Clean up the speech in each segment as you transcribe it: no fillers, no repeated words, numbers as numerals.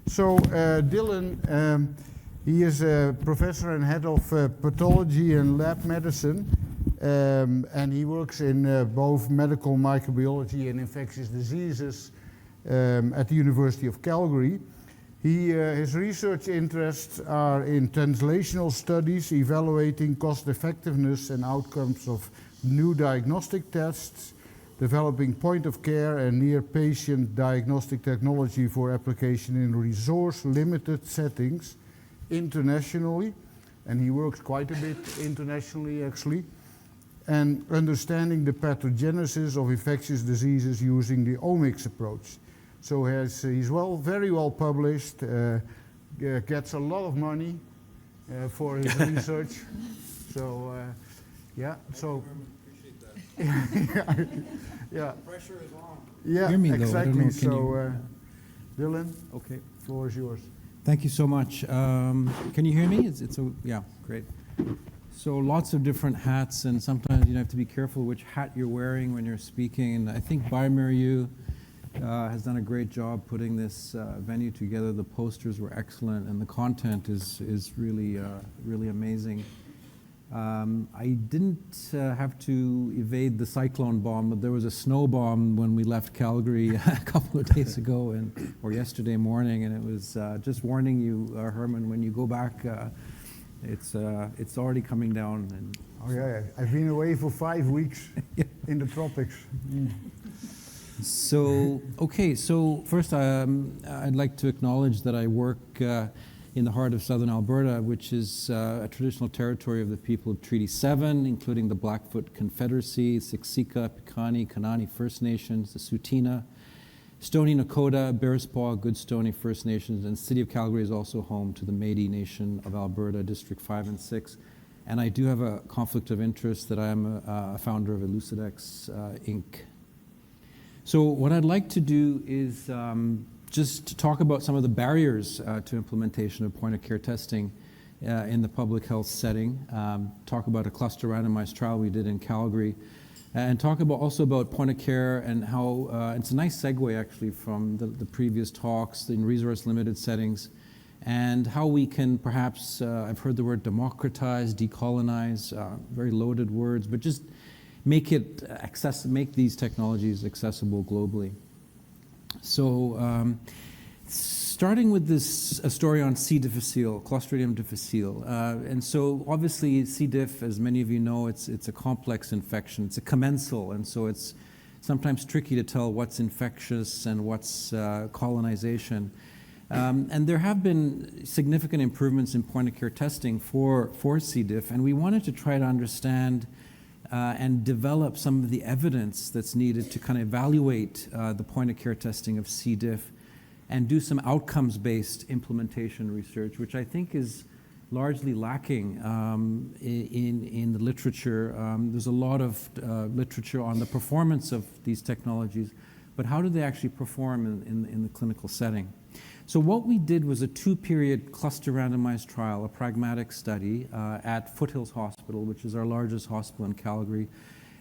So Dylan, he is a professor and head of pathology and lab medicine, and he works in both medical microbiology and infectious diseases at the University of Calgary. His research interests are in translational studies, evaluating cost effectiveness and outcomes of new diagnostic tests, developing point-of-care and near-patient diagnostic technology for application in resource-limited settings internationally, and he works quite a bit internationally actually, and understanding the pathogenesis of infectious diseases using the omics approach. So he's very well published, gets a lot of money for his research. So yeah, so yeah. Pressure is on. Yeah, Hear me, exactly. Though. So Dylan, Okay. the floor is yours. Thank you so much. Can you hear me? Yeah, great. So lots of different hats, and sometimes you have to be careful which hat you're wearing when you're speaking. And I think bioMérieux has done a great job putting this venue together. The posters were excellent, and the content is really really amazing. I didn't have to evade the cyclone bomb, but there was a snow bomb when we left Calgary a couple of days ago, or yesterday morning, and it was just warning you, Herman, when you go back, it's already coming down. And oh yeah, I've been away for 5 weeks in the tropics. So, okay, so first I'd like to acknowledge that I work in the heart of southern Alberta, which is a traditional territory of the people of Treaty 7, including the Blackfoot Confederacy, Siksika, Piikani, Kanani First Nations, the Tsuut'ina, Stoney Nakoda, Bearspaw, Goodstoney First Nations, and the City of Calgary is also home to the Métis Nation of Alberta, District 5 and 6. And I do have a conflict of interest that I am a founder of Elucidex Inc. So what I'd like to do is just talk about some of the barriers to implementation of point-of-care testing in the public health setting, talk about a cluster randomized trial we did in Calgary, and talk also about point-of-care and how it's a nice segue actually from the previous talks in resource-limited settings, and how we can perhaps, I've heard the word democratize, decolonize, very loaded words, but just make these technologies accessible globally. So starting with a story on C. difficile, Clostridium difficile. And so obviously C. diff, as many of you know, it's a complex infection. It's a commensal, and so it's sometimes tricky to tell what's infectious and what's colonization. And there have been significant improvements in point-of-care testing for C. diff, and we wanted to try to understand and develop some of the evidence that's needed to kind of evaluate the point-of-care testing of C. diff and do some outcomes-based implementation research, which I think is largely lacking in the literature. There's a lot of literature on the performance of these technologies, but how do they actually perform in the clinical setting? So what we did was a 2-period cluster randomized trial, a pragmatic study at Foothills Hospital, which is our largest hospital in Calgary,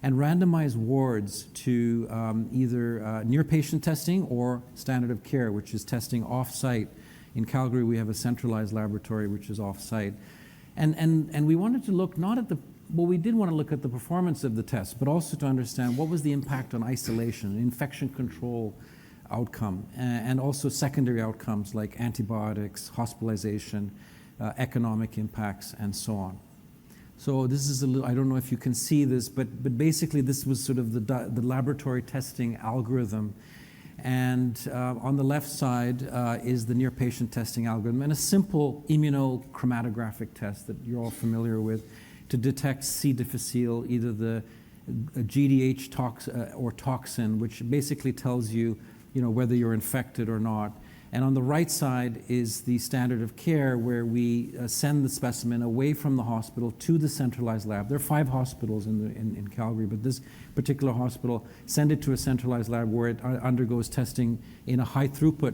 and randomized wards to either near-patient testing or standard of care, which is testing off-site. In Calgary, we have a centralized laboratory, which is off-site. And we wanted to look not at we did want to look at the performance of the test, but also to understand what was the impact on isolation, infection control, outcome, and also secondary outcomes like antibiotics, hospitalization, economic impacts, and so on. So this is I don't know if you can see this, but basically this was sort of the laboratory testing algorithm. And on the left side is the near-patient testing algorithm, and a simple immunochromatographic test that you're all familiar with to detect C. difficile, either the GDH or toxin, which basically tells you whether you're infected or not. And on the right side is the standard of care, where we send the specimen away from the hospital to the centralized lab. There are 5 hospitals in Calgary, but this particular hospital, send it to a centralized lab where it undergoes testing in a high throughput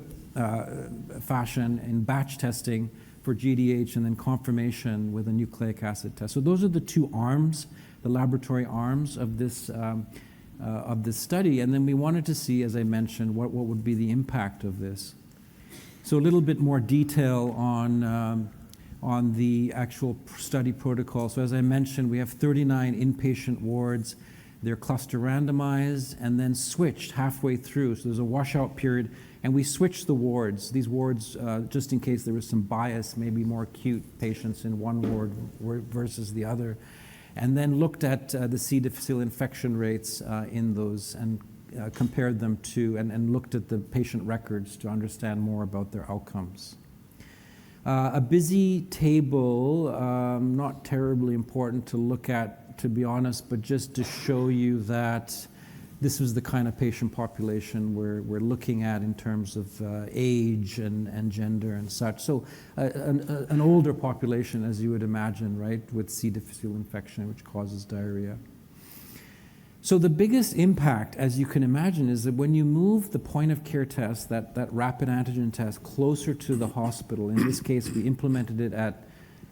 fashion, in batch testing for GDH, and then confirmation with a nucleic acid test. So those are the 2 arms, the laboratory arms of this study. And then we wanted to see, as I mentioned, what would be the impact of this. So a little bit more detail on the actual study protocol. So as I mentioned, we have 39 inpatient wards. They're cluster randomized and then switched halfway through. So there's a washout period, and we switched the wards. These wards, just in case there was some bias, maybe more acute patients in one ward versus the other, and then looked at the C. difficile infection rates in those and compared them to, and looked at the patient records to understand more about their outcomes. A busy table, not terribly important to look at, to be honest, but just to show you that this was the kind of patient population we're looking at in terms of age and gender and such. So an older population, as you would imagine, right, with C. difficile infection, which causes diarrhea. So the biggest impact, as you can imagine, is that when you move the point of care test, that rapid antigen test, closer to the hospital, in this case we implemented it at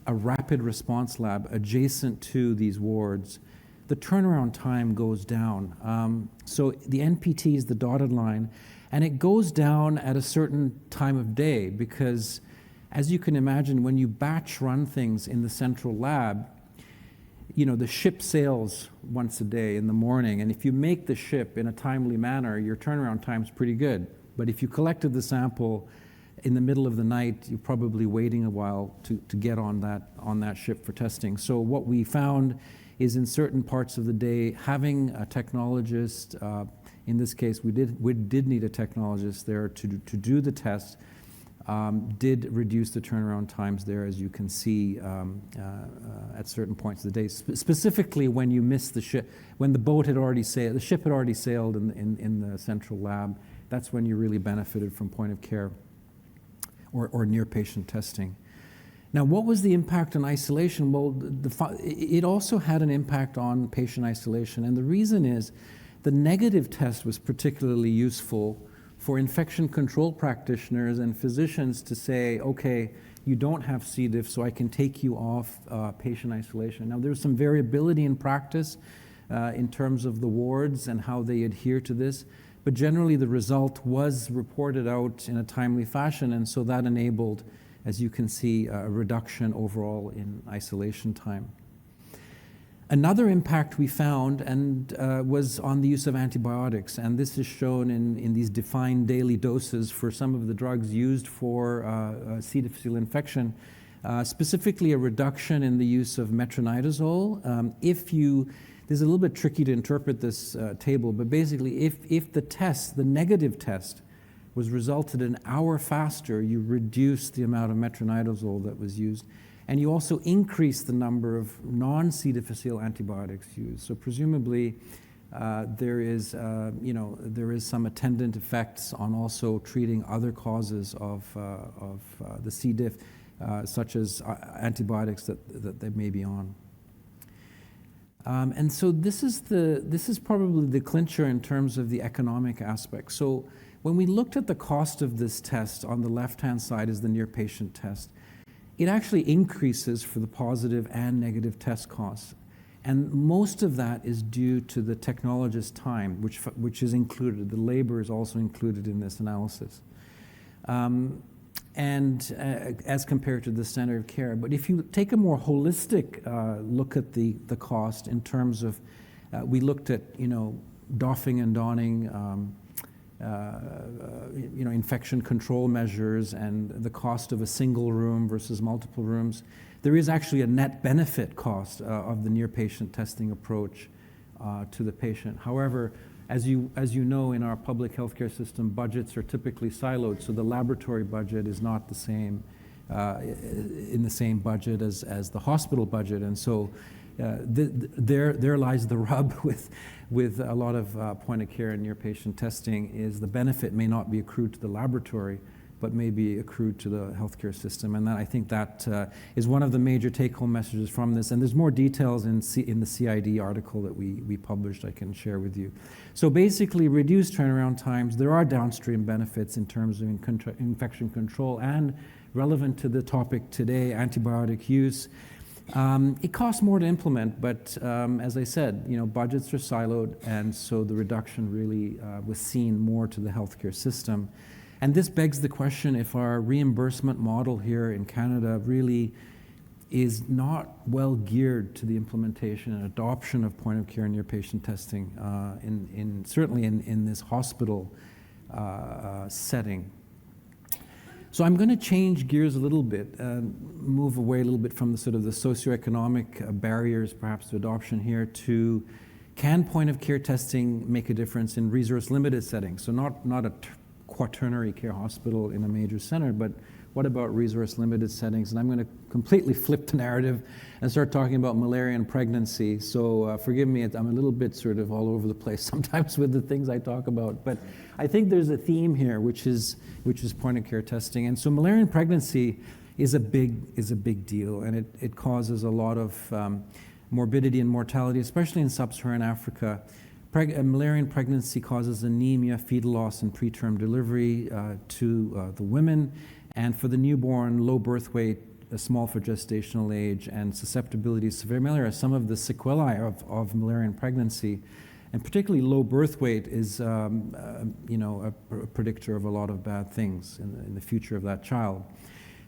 a rapid response lab adjacent to these wards, the turnaround time goes down. So the NPT is the dotted line, and it goes down at a certain time of day because, as you can imagine, when you batch run things in the central lab, you know, the ship sails once a day in the morning, and if you make the ship in a timely manner, your turnaround time is pretty good. But if you collected the sample in the middle of the night, you're probably waiting a while to get on that ship for testing. So what we found is in certain parts of the day, having a technologist, in this case we did need a technologist there to do the test, did reduce the turnaround times there, as you can see at certain points of the day. Specifically when you missed the ship, when the boat had already sailed, the ship had already sailed in the central lab, that's when you really benefited from point of care or near patient testing. Now, what was the impact on isolation? Well, it also had an impact on patient isolation, and the reason is the negative test was particularly useful for infection control practitioners and physicians to say, okay, you don't have C. diff, so I can take you off patient isolation. Now, there's some variability in practice in terms of the wards and how they adhere to this, but generally the result was reported out in a timely fashion, and so that enabled, as you can see, a reduction overall in isolation time. Another impact we found was on the use of antibiotics, and this is shown in these defined daily doses for some of the drugs used for C. difficile infection, specifically a reduction in the use of metronidazole. This is a little bit tricky to interpret this table, but basically if the negative test was resulted an hour faster, you reduce the amount of metronidazole that was used, and you also increase the number of non-C. difficile antibiotics used. So presumably there is some attendant effects on also treating other causes of the C. diff, such as antibiotics that they may be on. And so this is probably the clincher in terms of the economic aspect. So when we looked at the cost of this test, on the left-hand side is the near patient test. It actually increases for the positive and negative test costs. And most of that is due to the technologist's time, which is included. The labor is also included in this analysis. As compared to the standard of care. But if you take a more holistic look at the cost in terms of, we looked at, doffing and donning, infection control measures and the cost of a single room versus multiple rooms, there is actually a net benefit cost of the near patient testing approach to the patient. However, as you know, in our public healthcare system, budgets are typically siloed, so the laboratory budget is not the same in the same budget as the hospital budget, and so there lies the rub with a lot of point of care and near patient testing, is the benefit may not be accrued to the laboratory, but may be accrued to the healthcare system. And I think that is one of the major take-home messages from this. And there's more details in the CID article that we published I can share with you. So basically, reduced turnaround times. There are downstream benefits in terms of infection control, and relevant to the topic today, antibiotic use. It costs more to implement, but as I said, budgets are siloed, and so the reduction really was seen more to the healthcare system. And this begs the question if our reimbursement model here in Canada really is not well geared to the implementation and adoption of point-of-care near-patient testing, certainly in this hospital setting. So I'm going to change gears a little bit and move away a little bit from the sort of the socioeconomic barriers perhaps to adoption here to, can point-of-care testing make a difference in resource-limited settings? So not a quaternary care hospital in a major center, but what about resource-limited settings? And I'm going to completely flip the narrative and start talking about malaria and pregnancy. So forgive me, I'm a little bit sort of all over the place sometimes with the things I talk about. But I think there's a theme here, which is point-of-care testing. And so malaria and pregnancy is a big deal, and it causes a lot of morbidity and mortality, especially in sub-Saharan Africa. Malaria and pregnancy causes anemia, fetal loss, and preterm delivery to the women. And for the newborn, low birth weight, small for gestational age, and susceptibility to severe malaria are some of the sequelae of malaria and pregnancy. And particularly low birth weight is a predictor of a lot of bad things in the future of that child.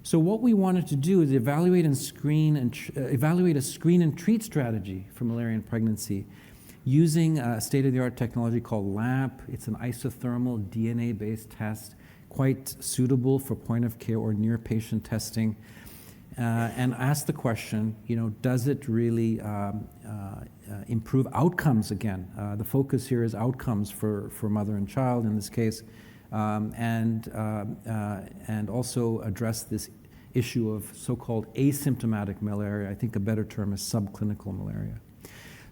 So what we wanted to do is evaluate a screen and treat strategy for malaria and pregnancy using a state-of-the-art technology called LAMP. It's an isothermal DNA-based test, quite suitable for point-of-care or near-patient testing, and ask the question, does it really improve outcomes again? The focus here is outcomes for mother and child in this case, and also address this issue of so-called asymptomatic malaria. I think a better term is subclinical malaria.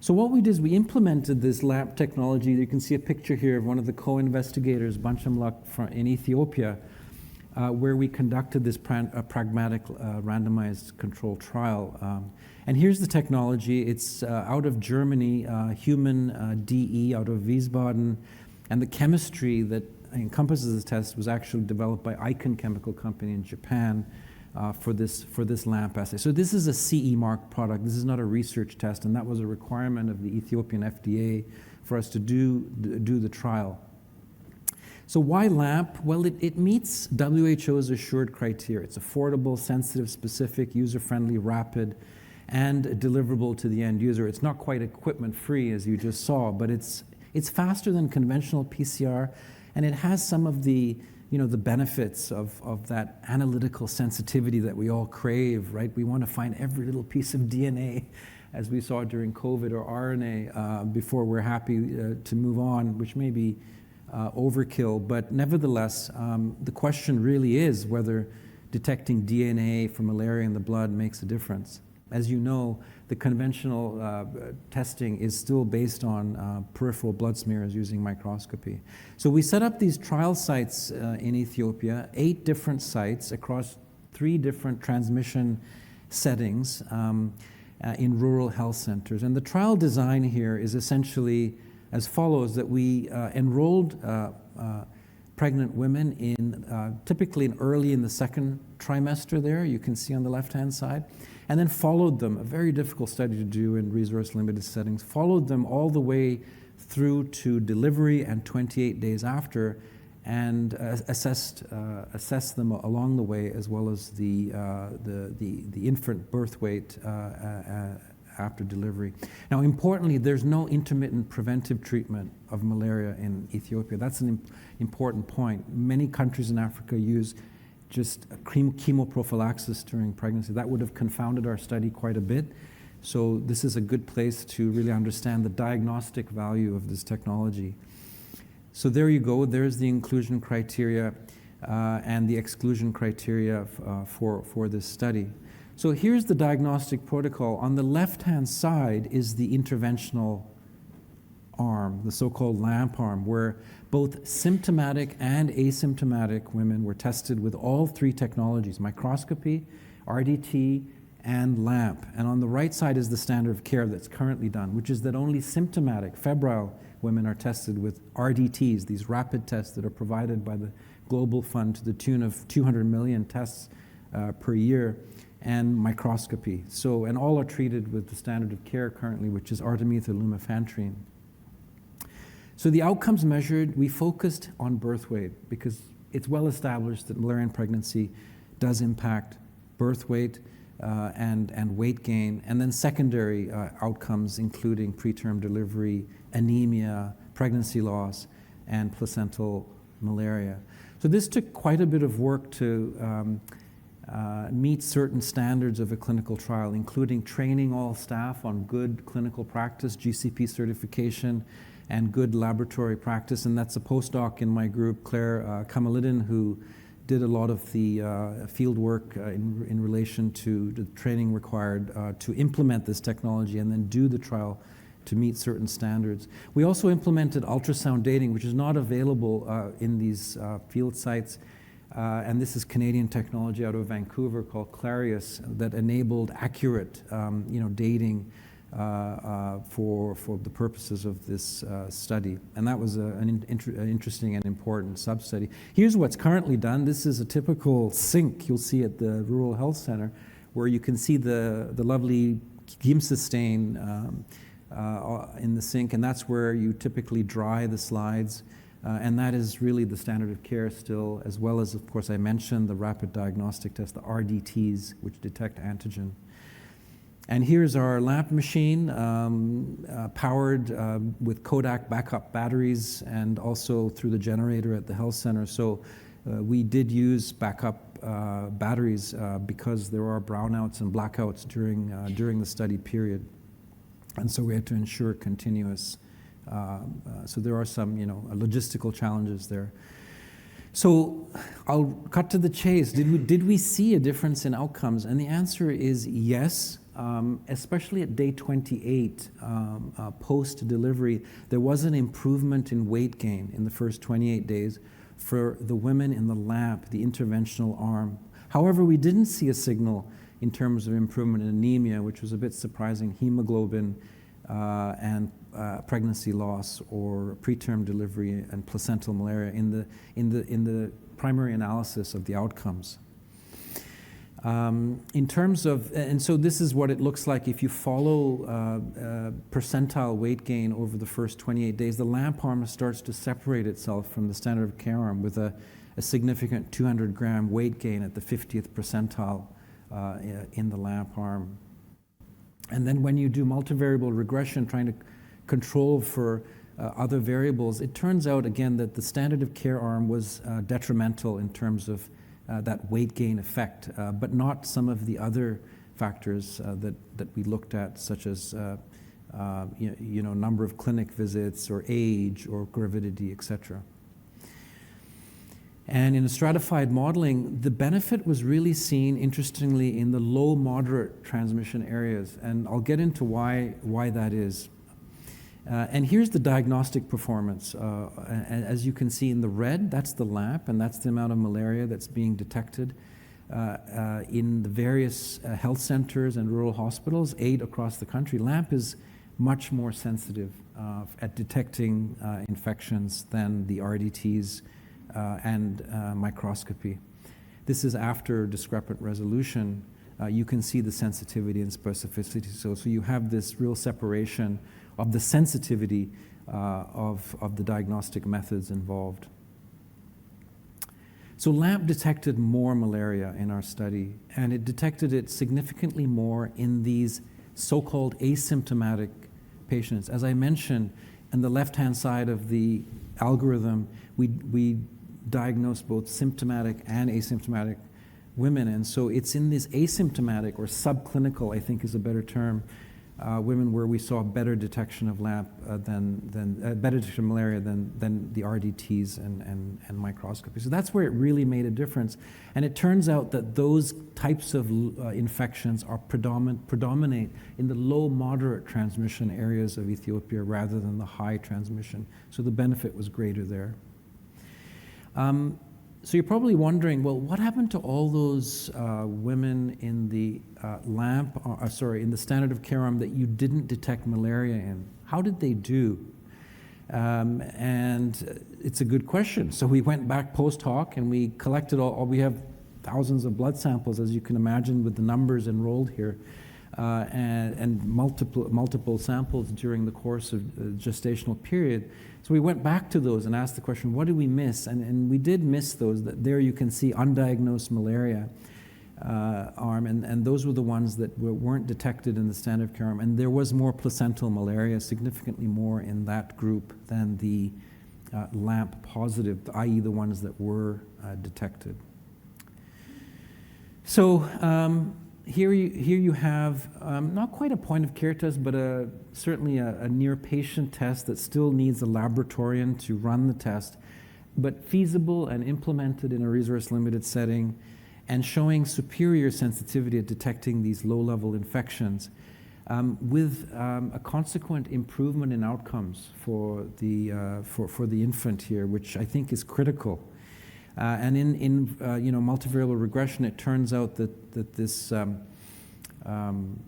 So what we did is we implemented this LAMP technology. You can see a picture here of one of the co-investigators, Banchamlak in Ethiopia, where we conducted this pragmatic randomized controlled trial. And here's the technology. It's out of Germany, human DE out of Wiesbaden, and the chemistry that encompasses this test was actually developed by Icon Chemical Company in Japan for this LAMP assay. So this is a CE mark product. This is not a research test, and that was a requirement of the Ethiopian FDA for us to do the trial. So why LAMP? Well, it meets WHO's assured criteria. It's affordable, sensitive, specific, user-friendly, rapid, and deliverable to the end user. It's not quite equipment-free, as you just saw, but it's faster than conventional PCR, and it has some of the the benefits of that analytical sensitivity that we all crave, right? We want to find every little piece of DNA, as we saw during COVID, or RNA, before we're happy to move on, which may be overkill. But nevertheless, the question really is whether detecting DNA from malaria in the blood makes a difference. As you know, the conventional testing is still based on peripheral blood smears using microscopy. So we set up these trial sites in Ethiopia, 8 different sites across 3 different transmission settings in rural health centers. And the trial design here is essentially as follows, that we enrolled pregnant women in typically early in the second trimester there, you can see on the left-hand side, and then followed them, a very difficult study to do in resource-limited settings, followed them all the way through to delivery and 28 days after, and assessed them along the way, as well as the infant birth weight after delivery. Now, importantly, there's no intermittent preventive treatment of malaria in Ethiopia. That's an important point. Many countries in Africa use just chemoprophylaxis during pregnancy. That would have confounded our study quite a bit. So this is a good place to really understand the diagnostic value of this technology. So there you go. There's the inclusion criteria and the exclusion criteria for this study. So here's the diagnostic protocol. On the left-hand side is the interventional arm, the so-called LAMP arm, where both symptomatic and asymptomatic women were tested with all 3 technologies, microscopy, RDT, and LAMP. And on the right side is the standard of care that's currently done, which is that only symptomatic, febrile women are tested with RDTs, these rapid tests that are provided by the Global Fund to the tune of 200 million tests per year, and microscopy. So, and all are treated with the standard of care currently, which is artemether-lumefantrine. So the outcomes measured, we focused on birth weight because it's well established that malaria in pregnancy does impact birth weight and weight gain, and then secondary outcomes including preterm delivery, anemia, pregnancy loss, and placental malaria. So this took quite a bit of work to meet certain standards of a clinical trial, including training all staff on good clinical practice, GCP certification, and good laboratory practice. And that's a postdoc in my group, Claire Kamalidin, who did a lot of the field work in relation to the training required to implement this technology and then do the trial to meet certain standards. We also implemented ultrasound dating, which is not available in these field sites. And this is Canadian technology out of Vancouver called Clarius that enabled accurate dating for the purposes of this study. And that was an interesting and important sub-study. Here's what's currently done. This is a typical sink you'll see at the Rural Health Center, where you can see the lovely Giemsa stain in the sink, and that's where you typically dry the slides. And that is really the standard of care still, as well as, of course, I mentioned the rapid diagnostic test, the RDTs, which detect antigen. And here's our LAMP machine, powered with Kodak backup batteries and also through the generator at the health center. So we did use backup batteries because there are brownouts and blackouts during the study period. And so we had to ensure continuous. So there are some, logistical challenges there. So I'll cut to the chase. Did we see a difference in outcomes? And the answer is yes. Especially at day 28 post-delivery, there was an improvement in weight gain in the first 28 days for the women in the LAMP, the interventional arm. However, we didn't see a signal in terms of improvement in anemia, which was a bit surprising, hemoglobin and pregnancy loss or preterm delivery and placental malaria in the primary analysis of the outcomes. In terms of, and so this is what it looks like if you follow percentile weight gain over the first 28 days. The LAMP arm starts to separate itself from the standard of care arm with a significant 200-gram weight gain at the 50th percentile in the LAMP arm. And then when you do multivariable regression, trying to control for other variables, it turns out, again, that the standard of care arm was detrimental in terms of that weight gain effect, but not some of the other factors that we looked at, such as number of clinic visits or age or gravidity, etc. And in a stratified modeling, the benefit was really seen, interestingly, in the low moderate transmission areas, and I'll get into why that is. And here's the diagnostic performance. As you can see in the red, that's the LAMP, and that's the amount of malaria that's being detected in the various health centers and rural hospitals, 8 across the country. LAMP is much more sensitive at detecting infections than the RDTs and microscopy. This is after discrepant resolution. You can see the sensitivity and specificity. So you have this real separation of the sensitivity of the diagnostic methods involved. So LAMP detected more malaria in our study, and it detected it significantly more in these so-called asymptomatic patients. As I mentioned, on the left-hand side of the algorithm, we diagnosed both symptomatic and asymptomatic women, and so it's in this asymptomatic or subclinical, I think is a better term, women where we saw better detection of LAMP better detection of malaria than the RDTs and microscopy. So that's where it really made a difference. And it turns out that those types of infections are predominate in the low moderate transmission areas of Ethiopia rather than the high transmission. So the benefit was greater there. So you're probably wondering, well, what happened to all those women in the in the standard of care arm that you didn't detect malaria in? How did they do? And it's a good question. So we went back post hoc and we collected we have thousands of blood samples, as you can imagine, with the numbers enrolled here. and multiple samples during the course of the gestational period. So we went back to those and asked the question, what did we miss? And we did miss those. There you can see undiagnosed malaria arm, and those were the ones that weren't detected in the standard of care arm. And there was more placental malaria, significantly more in that group than the LAMP positive, i.e. the ones that were detected. So here you have not quite a point of care test, but certainly a near patient test that still needs a laboratorian to run the test, but feasible and implemented in a resource limited setting, and showing superior sensitivity at detecting these low-level infections with a consequent improvement in outcomes for the infant here, which I think is critical. And in multivariable regression, it turns out that this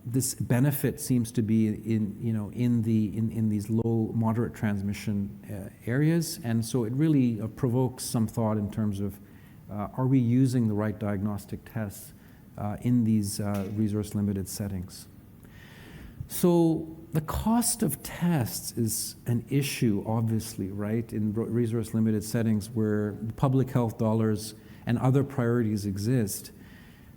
this benefit seems to be in these low moderate transmission areas, and so it really provokes some thought in terms of are we using the right diagnostic tests in these resource limited settings. So the cost of tests is an issue, obviously, right, in resource limited settings where public health dollars and other priorities exist.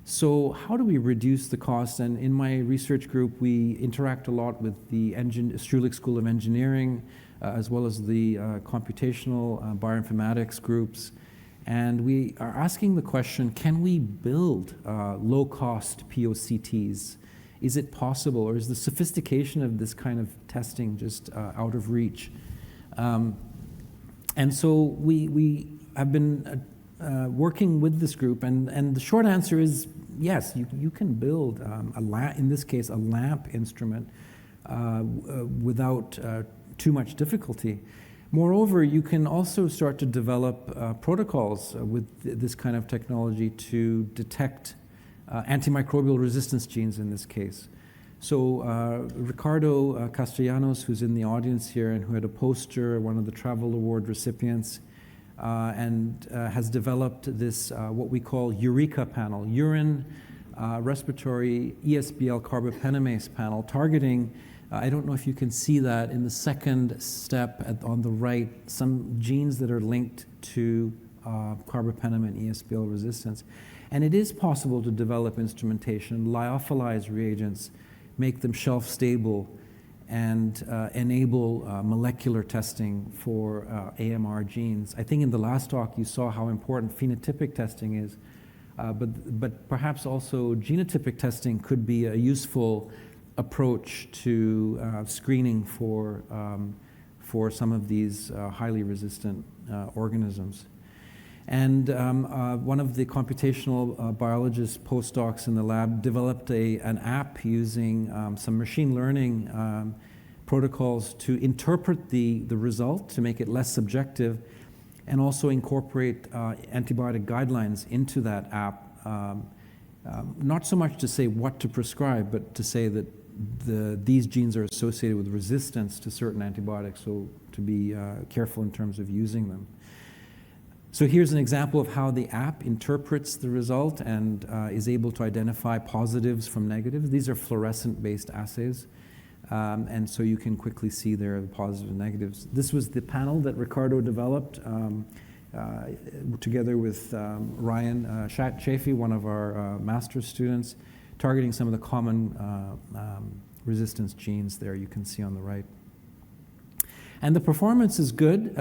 So how do we reduce the cost? And in my research group, we interact a lot with the Strulich School of Engineering, as well as the computational bioinformatics groups. And we are asking the question, can we build low-cost POCTs? Is it possible, or is the sophistication of this kind of testing just out of reach? And so we have been working with this group, and the short answer is yes, you can build, in this case, a LAMP instrument without too much difficulty. Moreover, you can also start to develop protocols with this kind of technology to detect antimicrobial resistance genes in this case. So Ricardo Castellanos, who's in the audience here and who had a poster, one of the Travel Award recipients, and has developed this, what we call Eureka panel, urine respiratory ESBL carbapenemase panel, targeting, I don't know if you can see that in the second step on the right, some genes that are linked to carbapenem and ESBL resistance. And it is possible to develop instrumentation, lyophilize reagents, make them shelf stable, and enable molecular testing for AMR genes. I think in the last talk you saw how important phenotypic testing is, but perhaps also genotypic testing could be a useful approach to screening for some of these highly resistant organisms. And one of the computational biologist postdocs in the lab developed an app using some machine learning protocols to interpret the result, to make it less subjective, and also incorporate antibiotic guidelines into that app. Not so much to say what to prescribe, but to say that these genes are associated with resistance to certain antibiotics, so to be careful in terms of using them. So here's an example of how the app interprets the result and is able to identify positives from negatives. These are fluorescent-based assays, and so you can quickly see there the positives and negatives. This was the panel that Ricardo developed together with Ryan Chafee, one of our master's students, targeting some of the common resistance genes there you can see on the right. And the performance is good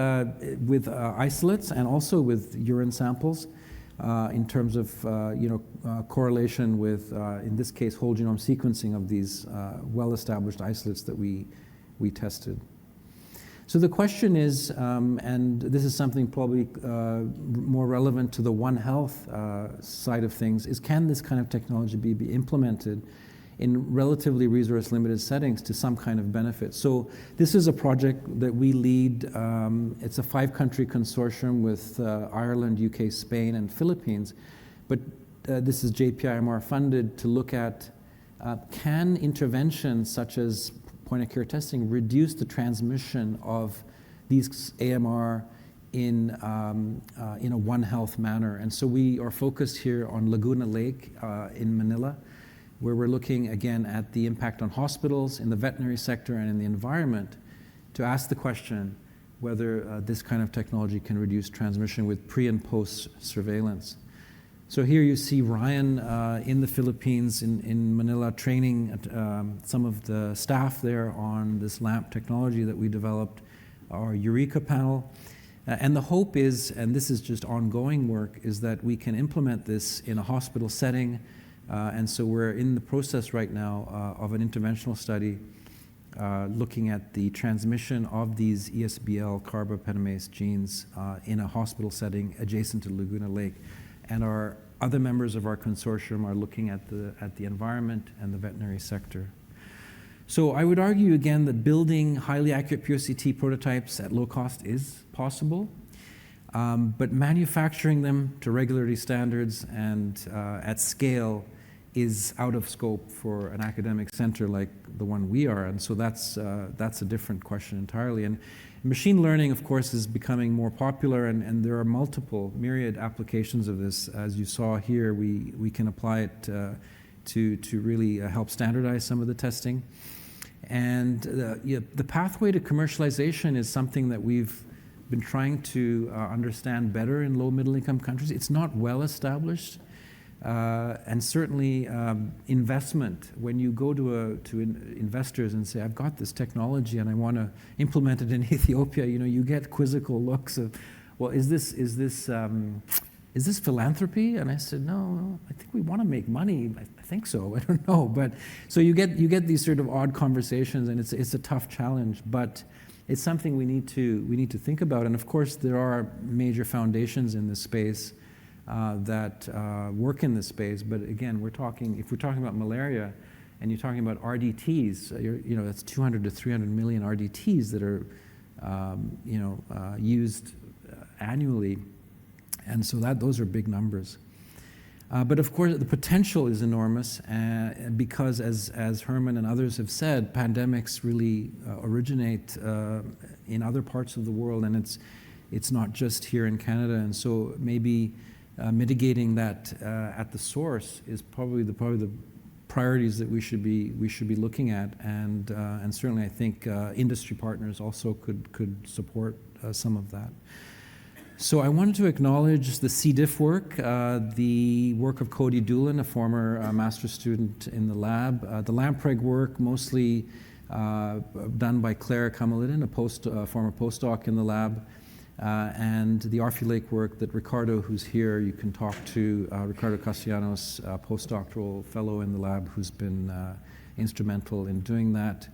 with isolates and also with urine samples in terms of correlation with, in this case, whole genome sequencing of these well-established isolates that we tested. So the question is, and this is something probably more relevant to the One Health side of things, is can this kind of technology be implemented in relatively resource-limited settings to some kind of benefit? So this is a project that we lead. It's a 5-country consortium with Ireland, UK, Spain, and Philippines. But this is JPIMR funded to look at can interventions such as point-of-care testing reduce the transmission of these AMR in a One Health manner. And so we are focused here on Laguna Lake in Manila, where we're looking again at the impact on hospitals, in the veterinary sector, and in the environment, to ask the question whether this kind of technology can reduce transmission with pre and post surveillance. So here you see Ryan in the Philippines, in Manila, training some of the staff there on this LAMP technology that we developed, our Eureka panel. And the hope is, and this is just ongoing work, is that we can implement this in a hospital setting. And so we're in the process right now of an interventional study looking at the transmission of these ESBL carbapenemase genes in a hospital setting adjacent to Laguna Lake. And our other members of our consortium are looking at the environment and the veterinary sector. So I would argue again that building highly accurate POCT prototypes at low cost is possible, but manufacturing them to regulatory standards and at scale is out of scope for an academic center like the one we are, and so that's a different question entirely. And machine learning, of course, is becoming more popular, and there are multiple myriad applications of this. As you saw here, we can apply it to really help standardize some of the testing. And the pathway to commercialization is something that we've been trying to understand better in low middle income countries. It's not well established. And certainly investment, when you go to investors and say, I've got this technology and I want to implement it in Ethiopia, you get quizzical looks of, well, is this philanthropy? And I said, no, I think we want to make money. I think so, I don't know. But so you get these sort of odd conversations, and it's a tough challenge, but it's something we need to think about. And of course, there are major foundations in this space that work in this space, but again, if we're talking about malaria, and you're talking about RDTs, that's 200 to 300 million RDTs that are, used annually, and so those are big numbers. But of course, the potential is enormous, because as Herman and others have said, pandemics really originate in other parts of the world, and it's not just here in Canada, and so maybe mitigating that at the source is probably the priorities that we should be looking at, and certainly I think industry partners also could support some of that. So I wanted to acknowledge the C. diff work, the work of Cody Doolan, a former master's student in the lab, the Lampreg work mostly done by Claire Kamalidin, a former postdoc in the lab, and the Arfulake work that Ricardo, who's here, you can talk to, Ricardo Castellanos, postdoctoral fellow in the lab, who's been instrumental in doing that,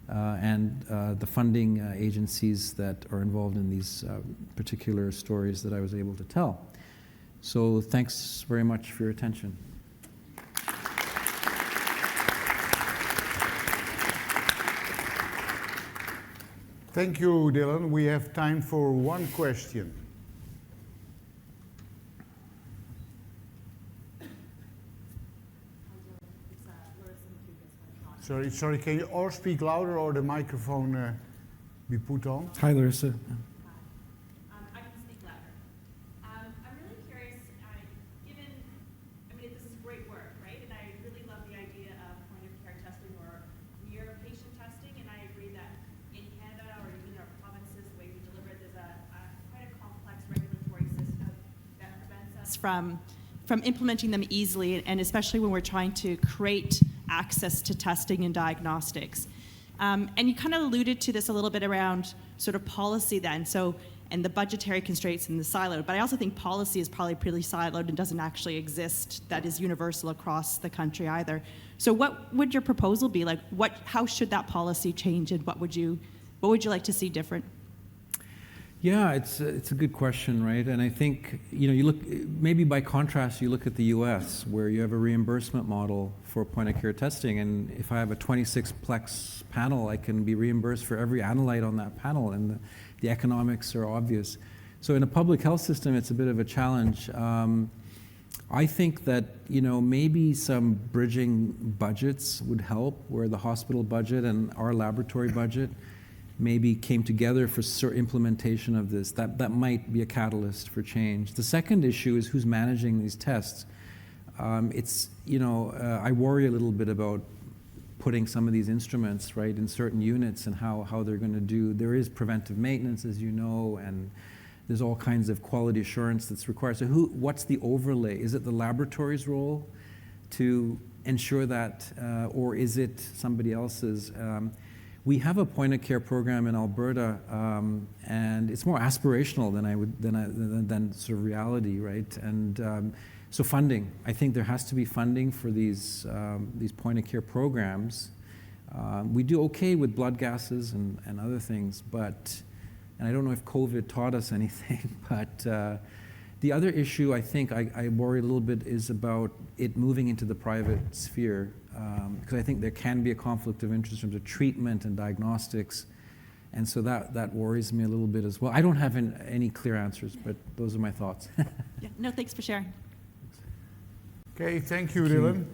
and the funding agencies that are involved in these particular stories that I was able to tell. So thanks very much for your attention. Thank you, Dylan. We have time for one question. Sorry, can you or speak louder or the microphone be put on? Hi, Larissa. I can speak louder. I'm really curious, this is great work, right? And I really love the idea of point-of-care testing or near patient testing, and I agree that in Canada or even in our provinces, the way we deliver it, there's quite a complex regulatory system that prevents us from implementing them easily, and especially when we're trying to create access to testing and diagnostics. And you kind of alluded to this a little bit around sort of policy then, and the budgetary constraints and the siloed, but I also think policy is probably pretty siloed and doesn't actually exist that is universal across the country either. So what would your proposal be? Like, how should that policy change, and what would you like to see different? Yeah, it's a good question, right? And I think, you look, maybe by contrast, you look at the US, where you have a reimbursement model for point-of-care testing, and if I have a 26-plex panel, I can be reimbursed for every analyte on that panel, and the economics are obvious. So in a public health system, it's a bit of a challenge. I think that, maybe some bridging budgets would help, where the hospital budget and our laboratory budget maybe came together for implementation of this. That might be a catalyst for change. The second issue is who's managing these tests. it's, I worry a little bit about putting some of these instruments, right, in certain units and how they're going to do. There is preventive maintenance, as you know, and there's all kinds of quality assurance that's required. So what's the overlay? Is it the laboratory's role to ensure that, or is it somebody else's? We have a point-of-care program in Alberta, and it's more aspirational than sort of reality, right? And so funding, I think there has to be funding for these point-of-care programs. We do okay with blood gases and other things, and I don't know if COVID taught us anything, but the other issue I think I worry a little bit is about it moving into the private sphere, because I think there can be a conflict of interest in terms of treatment and diagnostics, and so that worries me a little bit as well. I don't have any clear answers, but those are my thoughts. Yeah, no, thanks for sharing. Okay, thank you, Dylan.